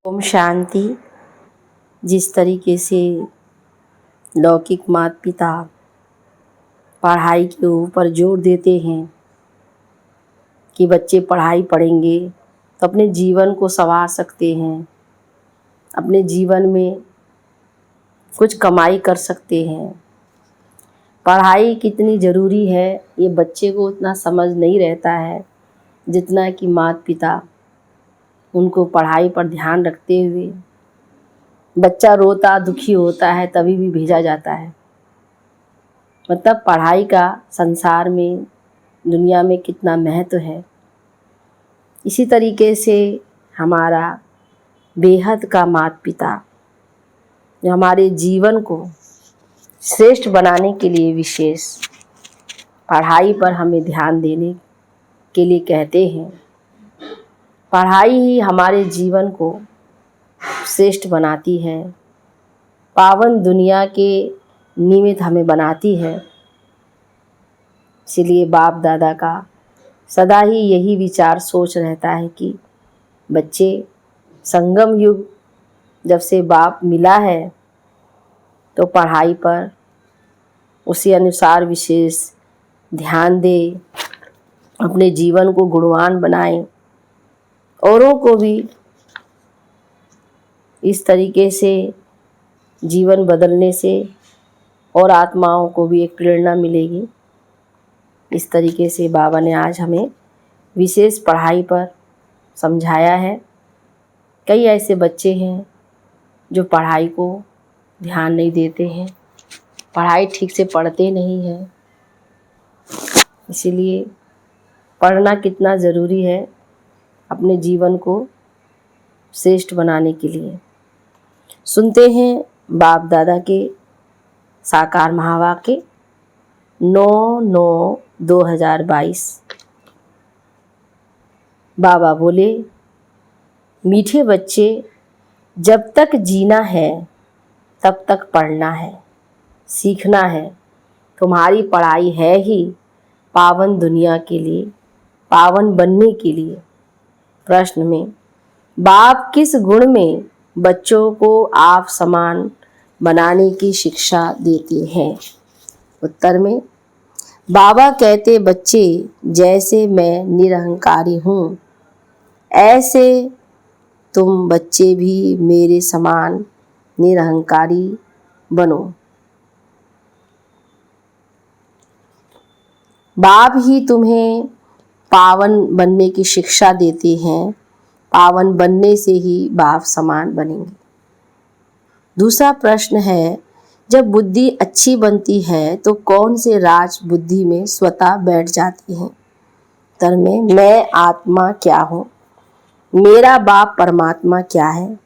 ओम शांति। जिस तरीके से लौकिक माता पिता पढ़ाई के ऊपर जोर देते हैं कि बच्चे पढ़ाई पढ़ेंगे तो अपने जीवन को संवार सकते हैं, अपने जीवन में कुछ कमाई कर सकते हैं। पढ़ाई कितनी ज़रूरी है ये बच्चे को उतना समझ नहीं रहता है जितना कि माता पिता उनको पढ़ाई पर ध्यान रखते हुए, बच्चा रोता दुखी होता है तभी भी भेजा जाता है। मतलब पढ़ाई का संसार में, दुनिया में कितना महत्व है। इसी तरीके से हमारा बेहद का माता पिता जो हमारे जीवन को श्रेष्ठ बनाने के लिए विशेष पढ़ाई पर हमें ध्यान देने के लिए कहते हैं। पढ़ाई ही हमारे जीवन को श्रेष्ठ बनाती है, पावन दुनिया के निमित्त हमें बनाती है। इसलिए बाप दादा का सदा ही यही विचार सोच रहता है कि बच्चे संगम युग जब से बाप मिला है तो पढ़ाई पर उसी अनुसार विशेष ध्यान दे, अपने जीवन को गुणवान बनाएं, औरों को भी इस तरीके से जीवन बदलने से और आत्माओं को भी एक प्रेरणा मिलेगी। इस तरीके से बाबा ने आज हमें विशेष पढ़ाई पर समझाया है। कई ऐसे बच्चे हैं जो पढ़ाई को ध्यान नहीं देते हैं, पढ़ाई ठीक से पढ़ते नहीं हैं। इसीलिए पढ़ना कितना ज़रूरी है अपने जीवन को श्रेष्ठ बनाने के लिए। सुनते हैं बाप दादा के साकार महावाक्य 9/9/2022। बाबा बोले, मीठे बच्चे, जब तक जीना है तब तक पढ़ना है, सीखना है। तुम्हारी पढ़ाई है ही पावन दुनिया के लिए, पावन बनने के लिए। प्रश्न में बाप किस गुण में बच्चों को आप समान बनाने की शिक्षा देते हैं? उत्तर में बाबा कहते, बच्चे जैसे मैं निरहंकारी हूँ ऐसे तुम बच्चे भी मेरे समान निरहंकारी बनो। बाप ही तुम्हें पावन बनने की शिक्षा देते हैं, पावन बनने से ही बाप समान बनेंगे। दूसरा प्रश्न है, जब बुद्धि अच्छी बनती है तो कौन से राज बुद्धि में स्वतः बैठ जाते हैं? उत्तर में मैं आत्मा क्या हूँ, मेरा बाप परमात्मा क्या है,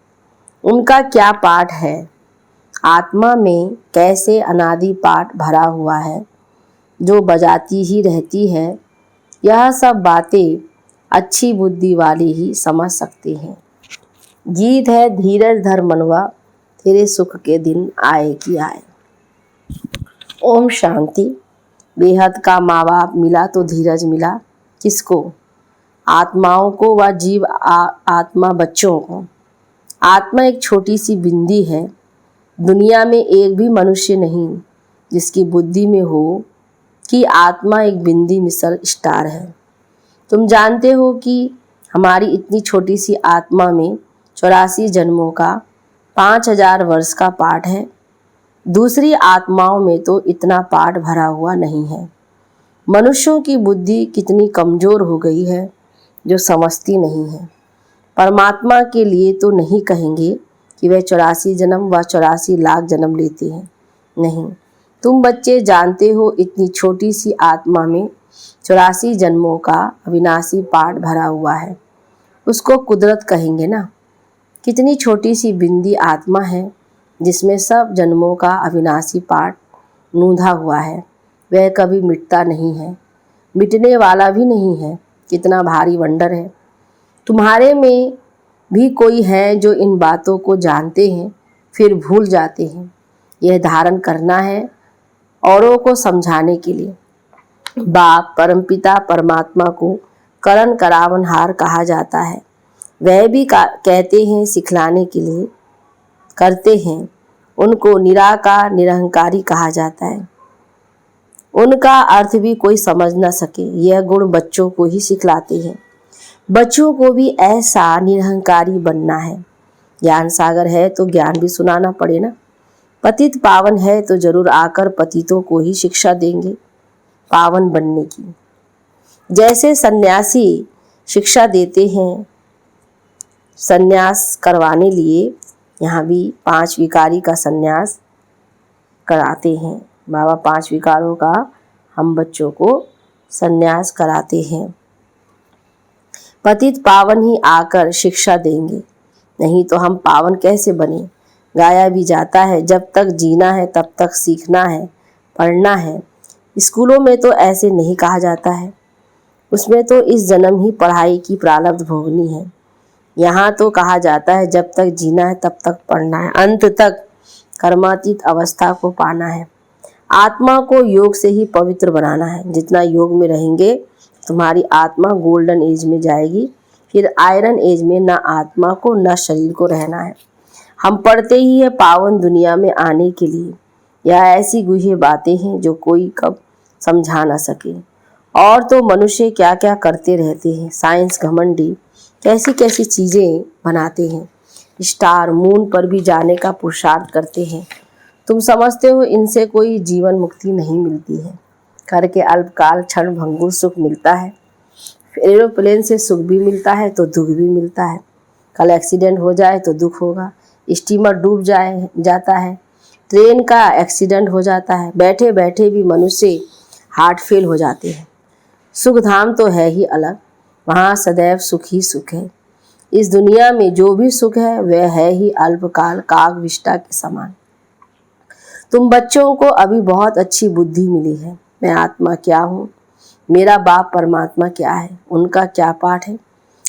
उनका क्या पाठ है, आत्मा में कैसे अनादि पाठ भरा हुआ है जो बजाती ही रहती है। यह सब बातें अच्छी बुद्धि वाले ही समझ सकते हैं। गीत है, धीरज धर मनवा, तेरे सुख के दिन आए कि आए। ओम शांति। बेहद का माँ बाप मिला तो धीरज मिला किसको? आत्माओं को व जीव आत्मा बच्चों को। आत्मा एक छोटी सी बिंदी है। दुनिया में एक भी मनुष्य नहीं जिसकी बुद्धि में हो कि आत्मा एक बिंदी मिसल स्टार है। तुम जानते हो कि हमारी इतनी छोटी सी आत्मा में 84 जन्मों का 5000 वर्ष का पाठ है। दूसरी आत्माओं में तो इतना पाठ भरा हुआ नहीं है। मनुष्यों की बुद्धि कितनी कमज़ोर हो गई है जो समझती नहीं है। परमात्मा के लिए तो नहीं कहेंगे कि वह 84 जन्म व 84 लाख जन्म लेते हैं, नहीं। तुम बच्चे जानते हो इतनी छोटी सी आत्मा में 84 जन्मों का अविनाशी पाठ भरा हुआ है। उसको कुदरत कहेंगे ना। कितनी छोटी सी बिंदी आत्मा है जिसमें सब जन्मों का अविनाशी पाठ नूंधा हुआ है। वह कभी मिटता नहीं है, मिटने वाला भी नहीं है। कितना भारी वंडर है। तुम्हारे में भी कोई है जो इन बातों को जानते हैं फिर भूल जाते हैं। यह धारण करना है औरों को समझाने के लिए। बाप परमपिता परमात्मा को करण करावनहार कहा जाता है। वह भी कहते हैं सिखलाने के लिए करते हैं। उनको निराकार निरहंकारी कहा जाता है। उनका अर्थ भी कोई समझ न सके, यह गुण बच्चों को ही सिखलाते हैं। बच्चों को भी ऐसा निरहंकारी बनना है। ज्ञान सागर है तो ज्ञान भी सुनाना पड़े ना। पतित पावन है तो जरूर आकर पतितों को ही शिक्षा देंगे पावन बनने की। जैसे सन्यासी शिक्षा देते हैं सन्यास करवाने लिए, यहाँ भी 5 विकारी का सन्यास कराते हैं। बाबा 5 विकारों का हम बच्चों को सन्यास कराते हैं। पतित पावन ही आकर शिक्षा देंगे, नहीं तो हम पावन कैसे बने। गाया भी जाता है, जब तक जीना है तब तक सीखना है, पढ़ना है। स्कूलों में तो ऐसे नहीं कहा जाता है, उसमें तो इस जन्म ही पढ़ाई की प्रारब्ध भोगनी है। यहाँ तो कहा जाता है जब तक जीना है तब तक पढ़ना है, अंत तक कर्मातीत अवस्था को पाना है। आत्मा को योग से ही पवित्र बनाना है। जितना योग में रहेंगे तुम्हारी आत्मा गोल्डन एज में जाएगी, फिर आयरन एज में ना आत्मा को ना शरीर को रहना है। हम पढ़ते ही है पावन दुनिया में आने के लिए। यह ऐसी गुह्य बातें हैं जो कोई कब समझा ना सके। और तो मनुष्य क्या क्या करते रहते हैं। साइंस घमंडी कैसी कैसी चीज़ें बनाते हैं। स्टार मून पर भी जाने का पुरुषार्थ करते हैं। तुम समझते हो इनसे कोई जीवन मुक्ति नहीं मिलती है। करके अल्पकाल क्षण भंगुर सुख मिलता है। एरोप्लेन से सुख भी मिलता है तो दुख भी मिलता है। कल एक्सीडेंट हो जाए तो दुख होगा। स्टीमर डूब जाता है, ट्रेन का एक्सीडेंट हो जाता है। बैठे बैठे भी मनुष्य हार्ट फेल हो जाते हैं। सुख धाम तो है ही अलग, वहाँ सदैव सुख ही सुख है। इस दुनिया में जो भी सुख है वह है ही अल्पकाल काग विष्टा के समान। तुम बच्चों को अभी बहुत अच्छी बुद्धि मिली है। मैं आत्मा क्या हूँ, मेरा बाप परमात्मा क्या है, उनका क्या पाठ है,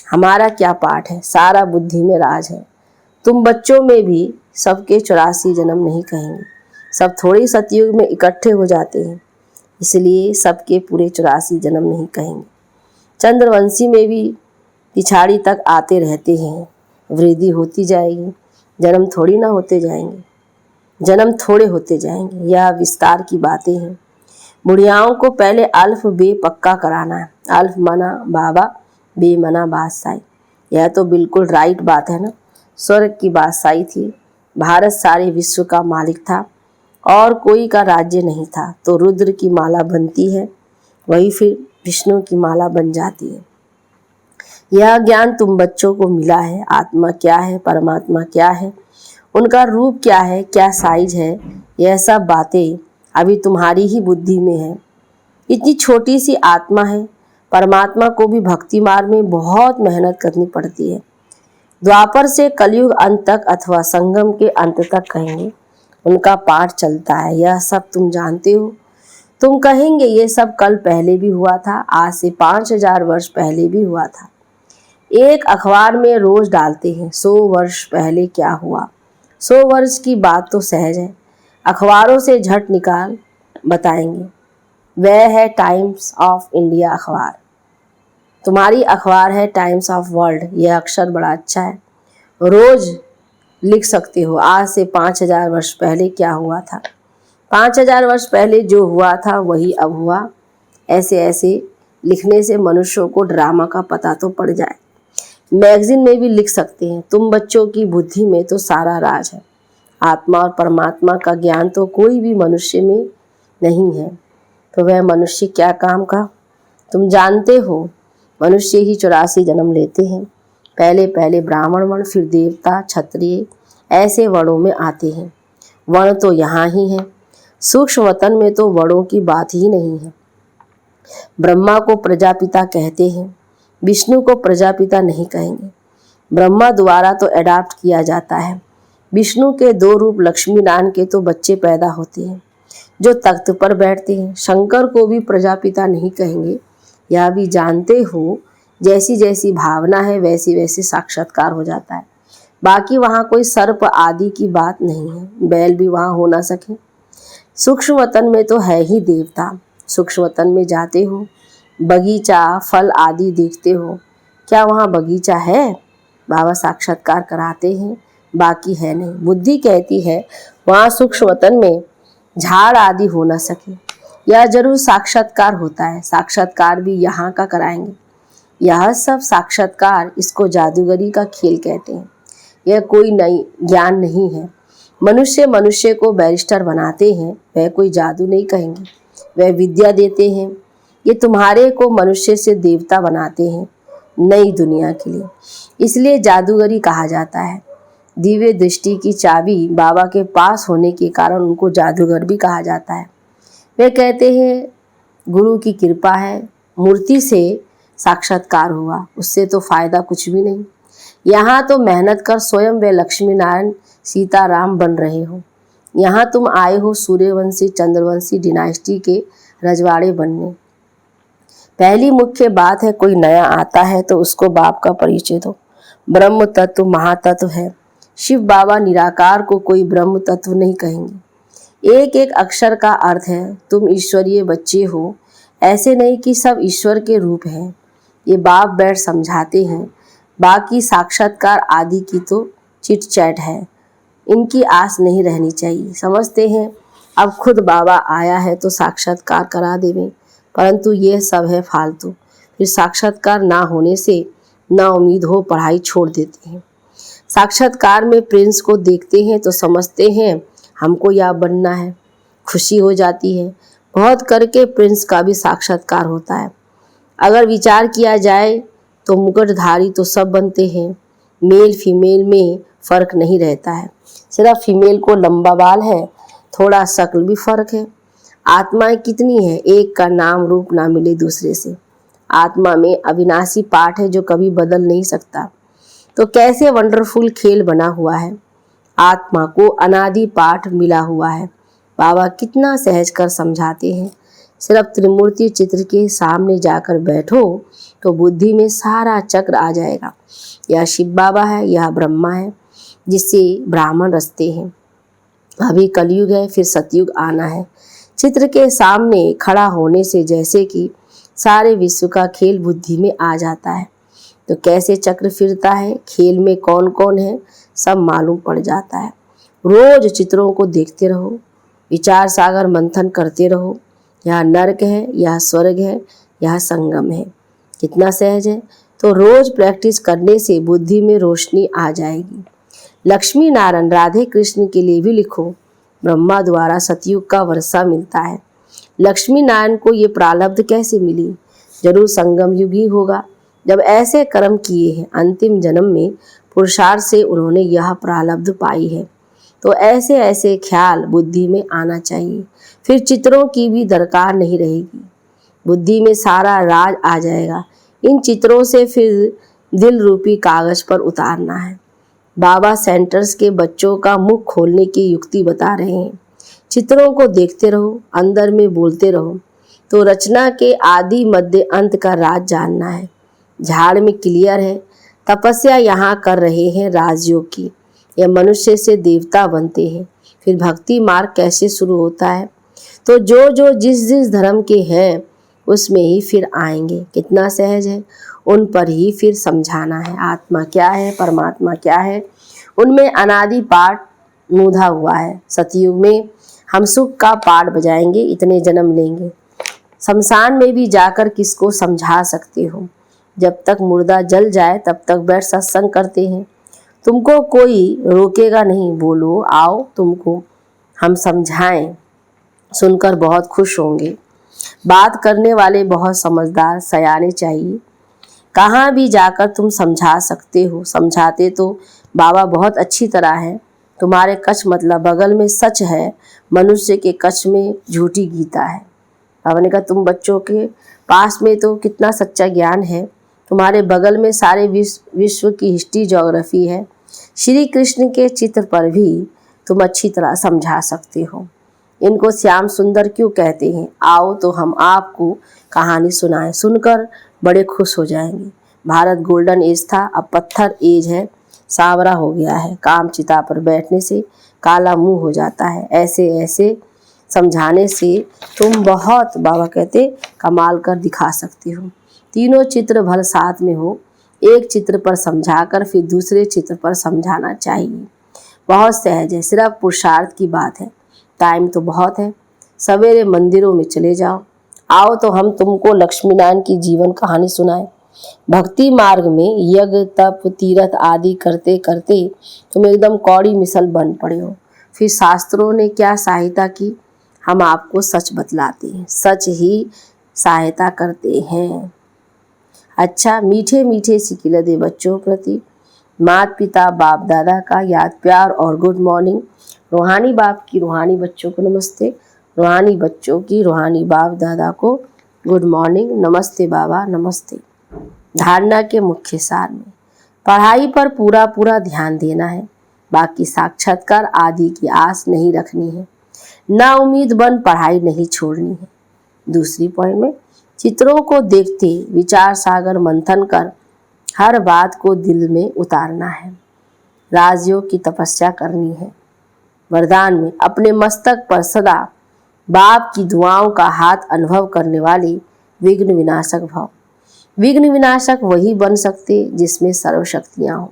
हमारा क्या पाठ है, सारा बुद्धि में राज है। तुम बच्चों में भी सबके 84 जन्म नहीं कहेंगे। सब थोड़ी सतयुग में इकट्ठे हो जाते हैं, इसलिए सबके पूरे 84 जन्म नहीं कहेंगे। चंद्रवंशी में भी पिछाड़ी तक आते रहते हैं। वृद्धि होती जाएगी, जन्म थोड़ी ना होते जाएंगे, जन्म थोड़े होते जाएंगे। यह विस्तार की बातें हैं। बुढ़ियाओं को पहले अल्फ बे पक्का कराना है। अल्फ मना बाबा, बे मना बादशाही। यह तो बिल्कुल राइट बात है ना। स्वर्ग की बादशाही थी, भारत सारे विश्व का मालिक था और कोई का राज्य नहीं था, तो रुद्र की माला बनती है, वही फिर विष्णु की माला बन जाती है। यह ज्ञान तुम बच्चों को मिला है। आत्मा क्या है, परमात्मा क्या है, उनका रूप क्या है, क्या साइज है, यह सब बातें अभी तुम्हारी ही बुद्धि में है। इतनी छोटी सी आत्मा है। परमात्मा को भी भक्ति मार्ग में बहुत मेहनत करनी पड़ती है। द्वापर से कलयुग अंत तक अथवा संगम के अंत तक कहेंगे उनका पाठ चलता है। यह सब तुम जानते हो। तुम कहेंगे ये सब कल पहले भी हुआ था, आज से 5000 वर्ष पहले भी हुआ था। एक अखबार में रोज डालते हैं 100 वर्ष पहले क्या हुआ। 100 वर्ष की बात तो सहज है, अखबारों से झट निकाल बताएंगे। वह है टाइम्स ऑफ इंडिया अखबार। तुम्हारी अखबार है टाइम्स ऑफ वर्ल्ड। यह अक्षर बड़ा अच्छा है, रोज लिख सकते हो आज से 5000 वर्ष पहले क्या हुआ था। 5000 वर्ष पहले जो हुआ था वही अब हुआ। ऐसे ऐसे लिखने से मनुष्यों को ड्रामा का पता तो पड़ जाए। मैगजीन में भी लिख सकते हैं। तुम बच्चों की बुद्धि में तो सारा राज है। आत्मा और परमात्मा का ज्ञान तो कोई भी मनुष्य में नहीं है, तो वह मनुष्य क्या काम का। तुम जानते हो मनुष्य ही 84 जन्म लेते हैं। पहले पहले ब्राह्मण वर्ण, फिर देवता, क्षत्रिय, ऐसे वर्णों में आते हैं। वर्ण तो यहाँ ही है, सूक्ष्म वतन में तो वर्णों की बात ही नहीं है। ब्रह्मा को प्रजापिता कहते हैं, विष्णु को प्रजापिता नहीं कहेंगे। ब्रह्मा द्वारा तो एडाप्ट किया जाता है। विष्णु के 2 रूप लक्ष्मी नारायण के तो बच्चे पैदा होते हैं जो तख्त पर बैठते हैं। शंकर को भी प्रजापिता नहीं कहेंगे। यह भी जानते हो जैसी जैसी भावना है वैसी वैसी साक्षात्कार हो जाता है। बाकी वहाँ कोई सर्प आदि की बात नहीं है, बैल भी वहाँ हो ना सके। सूक्ष्म वतन में तो है ही देवता। सूक्ष्म वतन में जाते हो, बगीचा फल आदि देखते हो, क्या वहाँ बगीचा है? बाबा साक्षात्कार कराते हैं, बाकी है नहीं। बुद्धि कहती है वहाँ सूक्ष्म वतन में झाड़ आदि हो न सके, यह जरूर साक्षात्कार होता है। साक्षात्कार भी यहाँ का कराएंगे। यह सब साक्षात्कार, इसको जादूगरी का खेल कहते हैं। यह कोई नई ज्ञान नहीं है। मनुष्य मनुष्य को बैरिस्टर बनाते हैं, वह कोई जादू नहीं कहेंगे, वह विद्या देते हैं। ये तुम्हारे को मनुष्य से देवता बनाते हैं नई दुनिया के लिए, इसलिए जादूगरी कहा जाता है। दिव्य दृष्टि की चाबी बाबा के पास होने के कारण उनको जादूगर भी कहा जाता है। वे कहते हैं गुरु की कृपा है, मूर्ति से साक्षात्कार हुआ, उससे तो फायदा कुछ भी नहीं। यहाँ तो मेहनत कर स्वयं वे लक्ष्मी नारायण सीताराम बन रहे हो। यहाँ तुम आए हो सूर्यवंशी चंद्रवंशी डिनास्टी के रजवाड़े बनने। पहली मुख्य बात है, कोई नया आता है तो उसको बाप का परिचय दो। ब्रह्म तत्व महातत्व है। शिव बाबा निराकार को कोई ब्रह्म तत्व नहीं कहेंगे। एक एक अक्षर का अर्थ है। तुम ईश्वरीय बच्चे हो, ऐसे नहीं कि सब ईश्वर के रूप हैं। ये बाप बैठ समझाते हैं। बाकी साक्षात्कार आदि की तो चिट चैट है, इनकी आस नहीं रहनी चाहिए। समझते हैं अब खुद बाबा आया है तो साक्षात्कार करा देवे, परंतु ये सब है फालतू। फिर साक्षात्कार ना होने से ना उम्मीद हो, पढ़ाई छोड़ देते हैं। साक्षात्कार में प्रिंस को देखते हैं तो समझते हैं हमको यह बनना है, खुशी हो जाती है। बहुत करके प्रिंस का भी साक्षात्कार होता है। अगर विचार किया जाए तो मुकुटधारी तो सब बनते हैं, मेल फीमेल में फ़र्क नहीं रहता है। सिर्फ फीमेल को लंबा बाल है, थोड़ा शक्ल भी फ़र्क है। आत्माएं कितनी है, एक का नाम रूप ना मिले दूसरे से। आत्मा में अविनाशी पाठ है जो कभी बदल नहीं सकता। तो कैसे वंडरफुल खेल बना हुआ है। आत्मा को अनादि पाठ मिला हुआ है। बाबा कितना सहज कर समझाते हैं। सिर्फ त्रिमूर्ति चित्र के सामने जाकर बैठो तो बुद्धि में सारा चक्र आ जाएगा। यह शिव बाबा है, यह ब्रह्मा है, जिससे ब्राह्मण रचते हैं। अभी कलयुग है, फिर सतयुग आना है। चित्र के सामने खड़ा होने से जैसे कि सारे विश्व का खेल बुद्धि में आ जाता है। तो कैसे चक्र फिरता है, खेल में कौन कौन है, सब मालूम पड़ जाता है। रोज चित्रों को देखते रहो, विचार सागर मंथन करते रहो। यह नर्क है, यह स्वर्ग है, यह संगम है। कितना सहज है। तो रोज प्रैक्टिस करने से बुद्धि में रोशनी आ जाएगी। लक्ष्मी नारायण राधे कृष्ण के लिए भी लिखो। ब्रह्मा द्वारा सतयुग का वर्षा मिलता है। लक्ष्मी नारायण को ये प्रारब्ध कैसे मिली? जरूर संगम युग ही होगा, जब ऐसे कर्म किए हैं। अंतिम जन्म में पुरुषार्थ से उन्होंने यह प्रारब्ध पाई है। तो ऐसे ऐसे ख्याल बुद्धि में आना चाहिए, फिर चित्रों की भी दरकार नहीं रहेगी। बुद्धि में सारा राज आ जाएगा। इन चित्रों से फिर दिल रूपी कागज पर उतारना है। बाबा सेंटर्स के बच्चों का मुख खोलने की युक्ति बता रहे हैं। चित्रों को देखते रहो, अंदर में बोलते रहो। तो रचना के आदि मध्य अंत का राज जानना है। झाड़ में क्लियर है। तपस्या यहाँ कर रहे हैं राजयोग की। यह मनुष्य से देवता बनते हैं। फिर भक्ति मार्ग कैसे शुरू होता है? तो जो जो जिस जिस धर्म के हैं उसमें ही फिर आएंगे। कितना सहज है। उन पर ही फिर समझाना है आत्मा क्या है, परमात्मा क्या है। उनमें अनादि पाठ नूधा हुआ है। सतयुग में हम सुख का पाठ बजाएंगे, इतने जन्म लेंगे। शमशान में भी जाकर किसको समझा सकते हो? जब तक मुर्दा जल जाए तब तक बैठ सत्संग करते हैं। तुमको कोई रोकेगा नहीं, बोलो आओ तुमको हम समझाएं, सुनकर बहुत खुश होंगे। बात करने वाले बहुत समझदार सयाने चाहिए। कहाँ भी जाकर तुम समझा सकते हो। समझाते तो बाबा बहुत अच्छी तरह है। तुम्हारे कच्छ मतलब बगल में सच है, मनुष्य के कच्छ में झूठी गीता है। बाबा ने कहा तुम बच्चों के पास में तो कितना सच्चा ज्ञान है, तुम्हारे बगल में सारे विश्व की हिस्ट्री ज्योग्राफी है। श्री कृष्ण के चित्र पर भी तुम अच्छी तरह समझा सकते हो। इनको श्याम सुंदर क्यों कहते हैं? आओ तो हम आपको कहानी सुनाएं, सुनकर बड़े खुश हो जाएंगे। भारत गोल्डन एज था, अब पत्थर एज है, सांवरा हो गया है। काम चिता पर बैठने से काला मुंह हो जाता है। ऐसे ऐसे समझाने से तुम बहुत, बाबा कहते, कमाल कर दिखा सकते हो। तीनों चित्र भल साथ में हो, एक चित्र पर समझाकर फिर दूसरे चित्र पर समझाना चाहिए। बहुत सहज है, सिर्फ पुरुषार्थ की बात है। टाइम तो बहुत है, सवेरे मंदिरों में चले जाओ। आओ तो हम तुमको लक्ष्मी नारायण की जीवन कहानी सुनाएं। भक्ति मार्ग में यज्ञ तप तीर्थ आदि करते करते तुम एकदम कौड़ी मिसल बन पड़े हो। फिर शास्त्रों ने क्या सहायता की? हम आपको सच बतलाते हैं, सच ही सहायता करते हैं। अच्छा, मीठे मीठे सिकिल दे बच्चों प्रति माता पिता बाप दादा का याद प्यार और गुड मॉर्निंग। रूहानी बाप की रूहानी बच्चों को नमस्ते, रूहानी बच्चों की रूहानी बाप दादा को गुड मॉर्निंग, नमस्ते बाबा नमस्ते। धारणा के मुख्य सार में पढ़ाई पर पूरा पूरा ध्यान देना है, बाकी साक्षात्कार आदि की आस नहीं रखनी है। ना उम्मीद बन पढ़ाई नहीं छोड़नी है। दूसरी पॉइंट में चित्रों को देखते विचार सागर मंथन कर हर बात को दिल में उतारना है। राजयोग की तपस्या करनी है। वरदान में अपने मस्तक पर सदा बाप की दुआओं का हाथ अनुभव करने वाले विघ्न विनाशक भव। विघ्न विनाशक वही बन सकते जिसमें सर्वशक्तियाँ हों।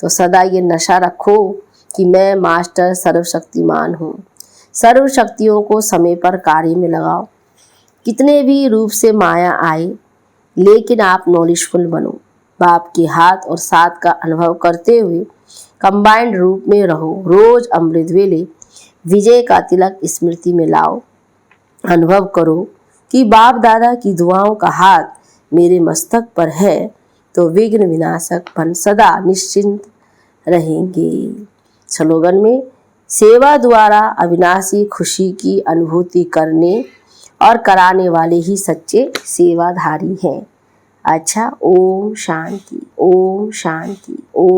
तो सदा ये नशा रखो कि मैं मास्टर सर्वशक्तिमान हूँ। सर्व शक्तियों को समय पर कार्य में लगाओ। कितने भी रूप से माया आए, लेकिन आप नॉलेजफुल बनो। बाप के हाथ और साथ का अनुभव करते हुए कंबाइंड रूप में रहो। रोज अमृत वेले विजय का तिलक स्मृति में लाओ। अनुभव करो कि बाप दादा की दुआओं का हाथ मेरे मस्तक पर है, तो विघ्न विनाशक बन सदा निश्चिंत रहेंगे। स्लोगन में सेवा द्वारा अविनाशी खुशी की अनुभूति करने और कराने वाले ही सच्चे सेवाधारी हैं। अच्छा, ओम शांति, ओम शांति, ओम।